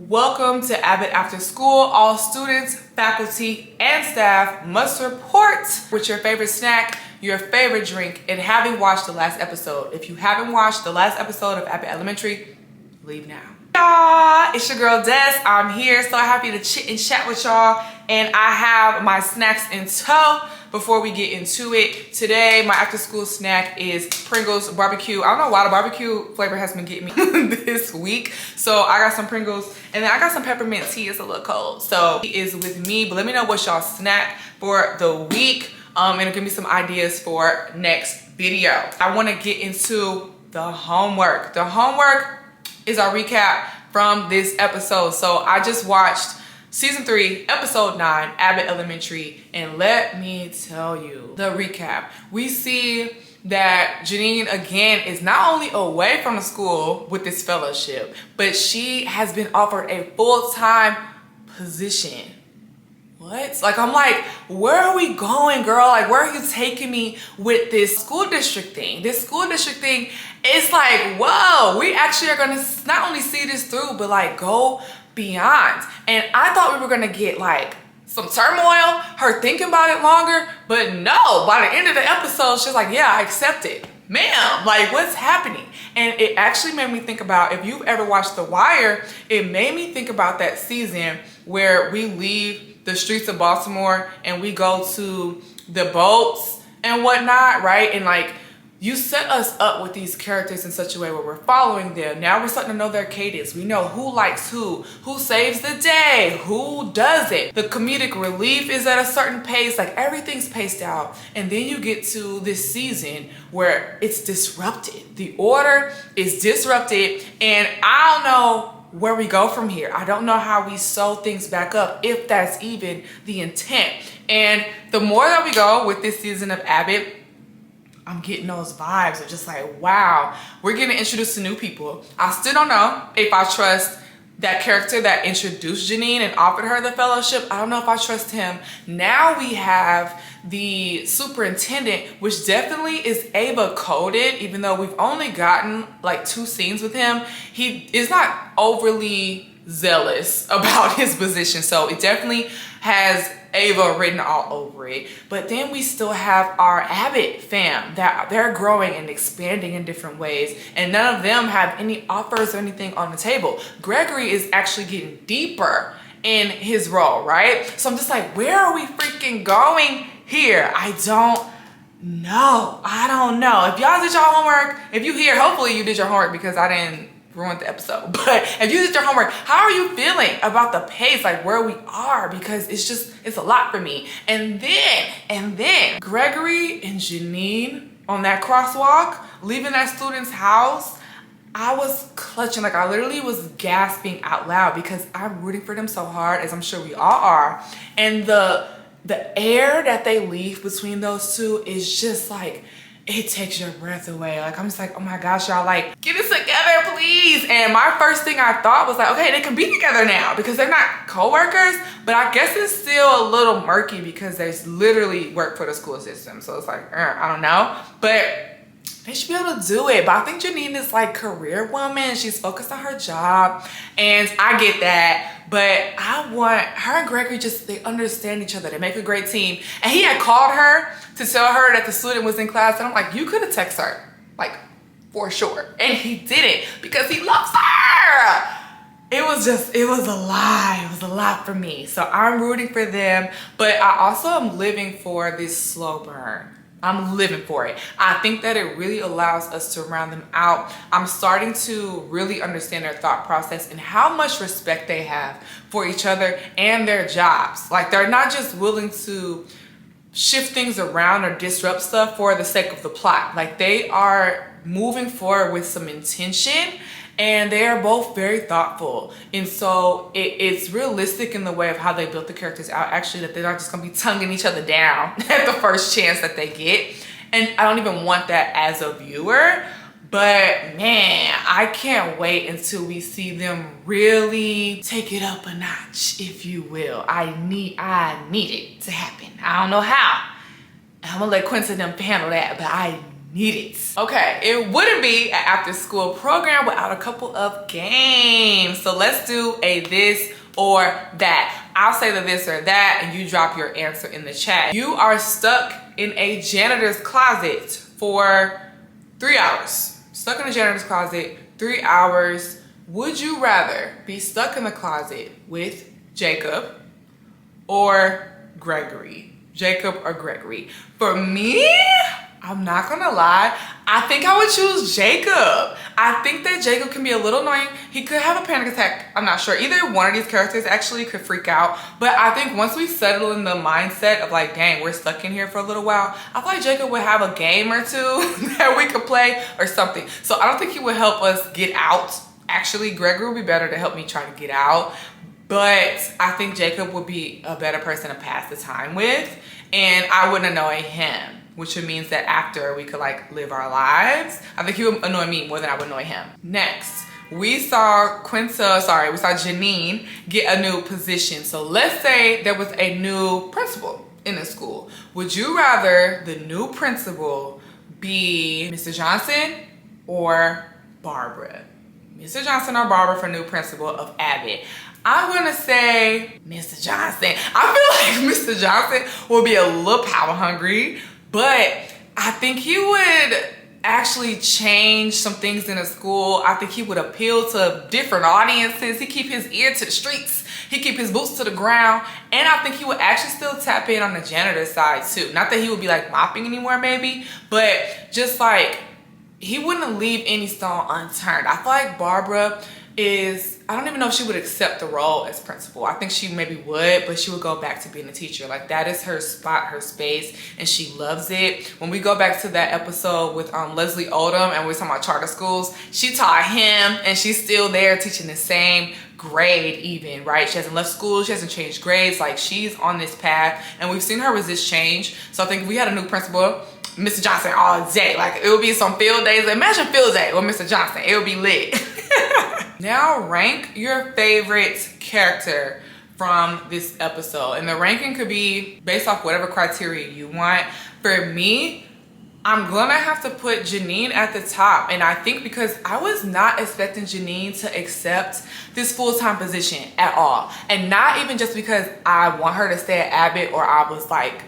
Welcome to Abbott After School. All students, faculty, and staff must report with your favorite snack, your favorite drink, and having watched the last episode. If you haven't watched the last episode of Abbott Elementary, leave now. Y'all, it's your girl Des. I'm here, so happy to chit and chat with y'all, and I have my snacks in tow. Before we get into it, today my after school snack is Pringles barbecue. I don't know why the barbecue flavor has been getting me this week. So I got some Pringles and then I got some peppermint tea. It's a little cold. So he is with me, but let me know what y'all snack for the week. And it'll give me some ideas for next video. I want to get into the homework. The homework is our recap from this episode. So I just watched Season 3, Episode 9, Abbott Elementary, and let me tell you the recap. We see that Janine, again, is not only away from the school with this fellowship, but she has been offered a full-time position. What? Like, I'm like, where are we going, girl? Like, where are you taking me with this school district thing? This school district thing, it's like, whoa, we actually are gonna not only see this through, but like go beyond. And I thought we were gonna get like some turmoil, her thinking about it longer, but no, by the end of the episode, she's like, yeah, I accept it. Ma'am, like what's happening? And it actually made me think about, if you've ever watched The Wire, it made me think about that season where we leave the streets of Baltimore and we go to the boats and whatnot, right? And like, you set us up with these characters in such a way where we're following them. Now we're starting to know their cadence. We know who likes who saves the day, who doesn't. The comedic relief is at a certain pace, like everything's paced out. And then you get to this season where it's disrupted. The order is disrupted, and I don't know where we go from here. I don't know how we sew things back up, if that's even the intent. And the more that we go with this season of Abbott, I'm getting those vibes of just like, wow, we're getting introduced to new people. I still don't know if I trust that character that introduced Janine and offered her the fellowship. I don't know if I trust him. Now we have the superintendent, which definitely is Ava coded, even though we've only gotten like 2 scenes with him. He is not overly zealous about his position. So it definitely has Ava written all over it. But then we still have our Abbott fam that they're growing and expanding in different ways, and none of them have any offers or anything on the table. Gregory is actually getting deeper in his role, right? So I'm just like, where are we freaking going here? I don't know. If y'all did your homework, if you here, hopefully you did your homework because I didn't ruin the episode. But if you did your homework, how are you feeling about the pace, like where we are? Because it's a lot for me. And then Gregory and Janine on that crosswalk, leaving that student's house, I was clutching, like I literally was gasping out loud because I'm rooting for them so hard, as I'm sure we all are. And the air that they leave between those two is just like, it takes your breath away. Like, I'm just like, oh my gosh, y'all, like, get it together, please. And my first thing I thought was like, okay, they can be together now because they're not co-workers, but I guess it's still a little murky because they literally work for the school system. So it's like, I don't know, but they should be able to do it. But I think Janine is like career woman. She's focused on her job, and I get that. But I want her and Gregory, they understand each other. They make a great team. And he had called her to tell her that the student was in class. And I'm like, you could have texted her, like, for sure. And he didn't because he loves her. It was a lie. It was a lot for me. So I'm rooting for them. But I also am living for this slow burn. I'm living for it. I think that it really allows us to round them out. I'm starting to really understand their thought process and how much respect they have for each other and their jobs. Like, they're not just willing to shift things around or disrupt stuff for the sake of the plot. Like, they are moving forward with some intention, and they are both very thoughtful. And so it's realistic in the way of how they built the characters out, actually, that they're not just gonna be tonguing each other down at the first chance that they get. And I don't even want that as a viewer, but man, I can't wait until we see them really take it up a notch, if you will. I need it to happen. I don't know how. I'm gonna let Quincy and them handle that, but I need it. Okay, it wouldn't be an after school program without a couple of games. So let's do a this or that. I'll say the this or that and you drop your answer in the chat. You are stuck in a janitor's closet for 3 hours. Stuck in a janitor's closet, 3 hours. Would you rather be stuck in the closet with Jacob or Gregory? Jacob or Gregory? For me, I'm not gonna lie, I think I would choose Jacob. I think that Jacob can be a little annoying. He could have a panic attack. I'm not sure. Either one of these characters actually could freak out. But I think once we settle in the mindset of like, dang, we're stuck in here for a little while, I feel like Jacob would have a game or two that we could play or something. So I don't think he would help us get out. Actually, Gregory would be better to help me try to get out. But I think Jacob would be a better person to pass the time with. And I wouldn't annoy him, which means that after we could like live our lives, I think he would annoy me more than I would annoy him. Next, we saw Janine get a new position. So let's say there was a new principal in the school. Would you rather the new principal be Mr. Johnson or Barbara? Mr. Johnson or Barbara for new principal of Abbott? I'm gonna say Mr. Johnson. I feel like Mr. Johnson will be a little power hungry, but I think he would actually change some things in the school. I think he would appeal to different audiences. He keep his ear to the streets. He keep his boots to the ground. And I think he would actually still tap in on the janitor side too. Not that he would be like mopping anymore maybe, but just like he wouldn't leave any stone unturned. I feel like Barbara is, I don't even know if she would accept the role as principal. I think she maybe would, but she would go back to being a teacher. Like that is her spot, her space, and she loves it. When we go back to that episode with Leslie Odom and we're talking about charter schools, she taught him and she's still there teaching the same grade even, right? She hasn't left school, she hasn't changed grades. Like she's on this path and we've seen her resist change. So I think if we had a new principal, Mr. Johnson all day, like it would be some field days. Imagine field day with Mr. Johnson, it would be lit. Now rank your favorite character from this episode. And the ranking could be based off whatever criteria you want. For me, I'm gonna have to put Janine at the top. And I think because I was not expecting Janine to accept this full-time position at all. And not even just because I want her to stay at Abbott or I was like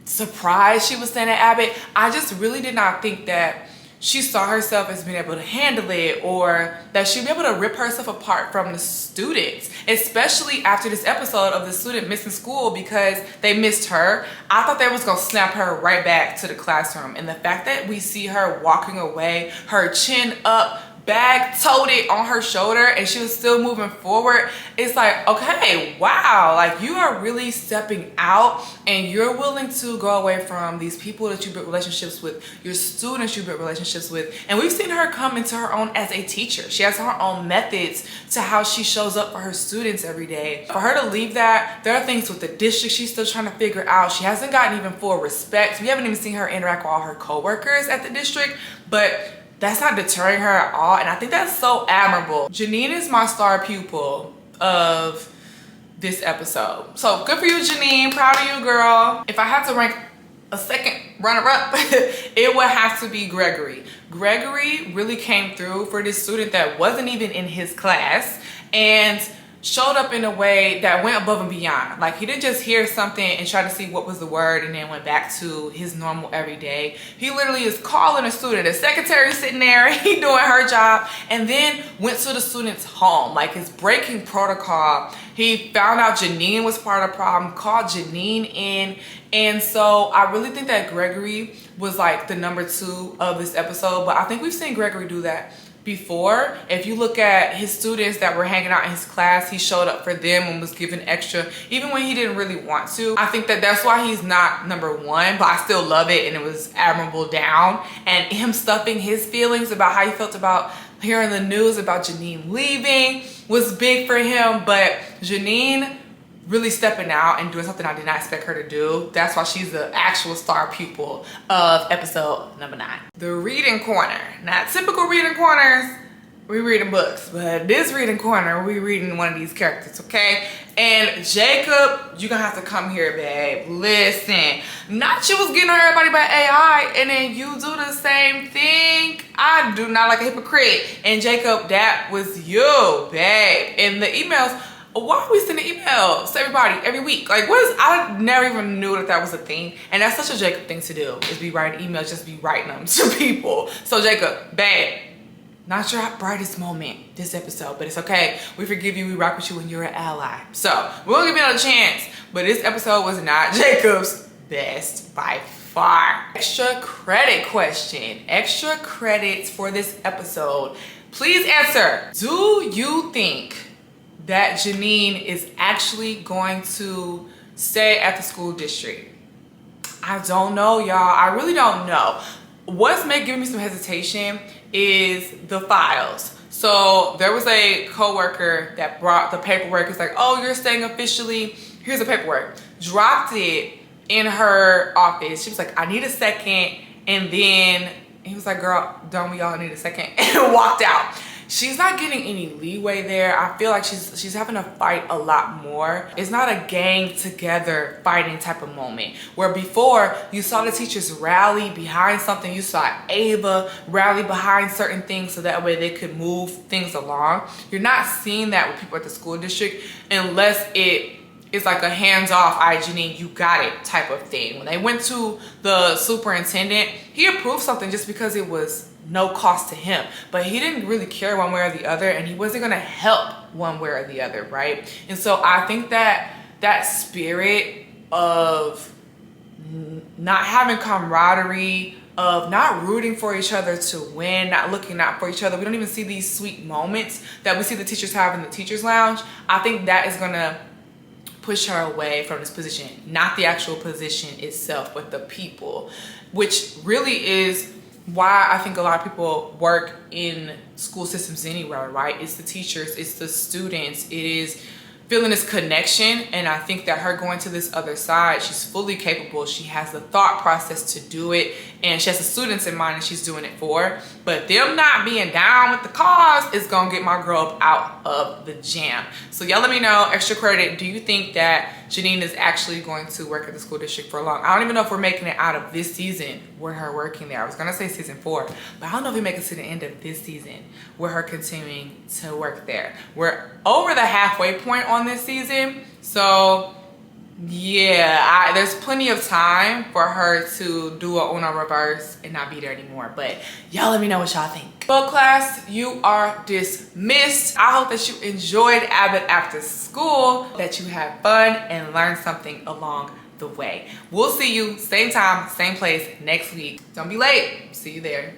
surprised she was staying at Abbott. I just really did not think that she saw herself as being able to handle it or that she'd be able to rip herself apart from the students, especially after this episode of the student missing school because they missed her. I thought they was gonna snap her right back to the classroom. And the fact that we see her walking away, her chin up, bag toted on her shoulder, and she was still moving forward, it's like, okay, wow, like you are really stepping out and you're willing to go away from these people that you built relationships with, your students you built relationships with. And we've seen her come into her own as a teacher. She has her own methods to how she shows up for her students every day. For her to leave that, there are things with the district she's still trying to figure out. She hasn't gotten even full respect. We haven't even seen her interact with all her coworkers at the district, but that's not deterring her at all. And I think that's so admirable. Janine is my star pupil of this episode. So good for you, Janine. Proud of you, girl. If I had to rank a second runner-up, it would have to be Gregory. Gregory really came through for this student that wasn't even in his class and showed up in a way that went above and beyond. Like he didn't just hear something and try to see what was the word and then went back to his normal everyday. He literally is calling a student. The secretary sitting there, he doing her job, and then went to the student's home. Like his breaking protocol. He found out Janine was part of the problem, called Janine in. And so I really think that Gregory was like the number 2 of this episode, but I think we've seen Gregory do that before. If you look at his students that were hanging out in his class, he showed up for them and was given extra even when he didn't really want to. I think that that's why he's not number 1, but I still love it and it was admirable down. And him stuffing his feelings about how he felt about hearing the news about Janine leaving was big for him, but Janine really stepping out and doing something I did not expect her to do. That's why she's the actual star pupil of episode number 9. The reading corner. Not typical reading corners, we reading books, but this reading corner, we reading one of these characters, okay? And Jacob, you're gonna have to come here, babe. Listen, not you was getting on everybody by AI, and then you do the same thing. I do not like a hypocrite. And Jacob, that was you, babe. In the emails, why are we sending emails to everybody every week? Like, I never even knew that was a thing. And that's such a Jacob thing to do, is be writing emails, just be writing them to people. So Jacob, babe, not your brightest moment this episode, but it's okay. We forgive you, we rock with you, and you're an ally. So we'll give you another chance, but this episode was not Jacob's best by far. Extra credit question. Extra credits for this episode. Please answer. Do you think that Janine is actually going to stay at the school district? I don't know, y'all. I really don't know. What's giving me some hesitation is the files. So there was a coworker that brought the paperwork. It's like, oh, you're staying officially. Here's the paperwork. Dropped it in her office. She was like, I need a second. And then he was like, girl, don't we all need a second? And walked out. She's not getting any leeway there. I feel like she's having to fight a lot more. It's not a gang together fighting type of moment, where before you saw the teachers rally behind something. You saw Ava rally behind certain things so that way they could move things along. You're not seeing that with people at the school district unless it's like a hands-off, Janine, you got it type of thing. When they went to the superintendent, he approved something just because it was no cost to him, but he didn't really care one way or the other, and he wasn't gonna help one way or the other, right? And so I think that that spirit of not having camaraderie, of not rooting for each other to win, not looking out for each other, we don't even see these sweet moments that we see the teachers have in the teachers lounge. I think that is gonna push her away from this position, not the actual position itself, but the people, which really is why I think a lot of people work in school systems anywhere, right? It's the teachers, it's the students, it is feeling this connection. And I think that her going to this other side, she's fully capable. She has the thought process to do it, and she has the students in mind that she's doing it for. But them not being down with the cause is gonna get my girl up out of the jam. So y'all let me know, extra credit, do you think that Janine is actually going to work at the school district for long? I don't even know if we're making it out of this season with her working there. I was gonna say season 4, but I don't know if we make it to the end of this season with her continuing to work there. We're over the halfway point on this season, so yeah, there's plenty of time for her to do a Uno reverse and not be there anymore. But y'all let me know what y'all think. Well, class, you are dismissed. I hope that you enjoyed Abbott After School, that you had fun and learned something along the way. We'll see you same time, same place next week. Don't be late. See you there.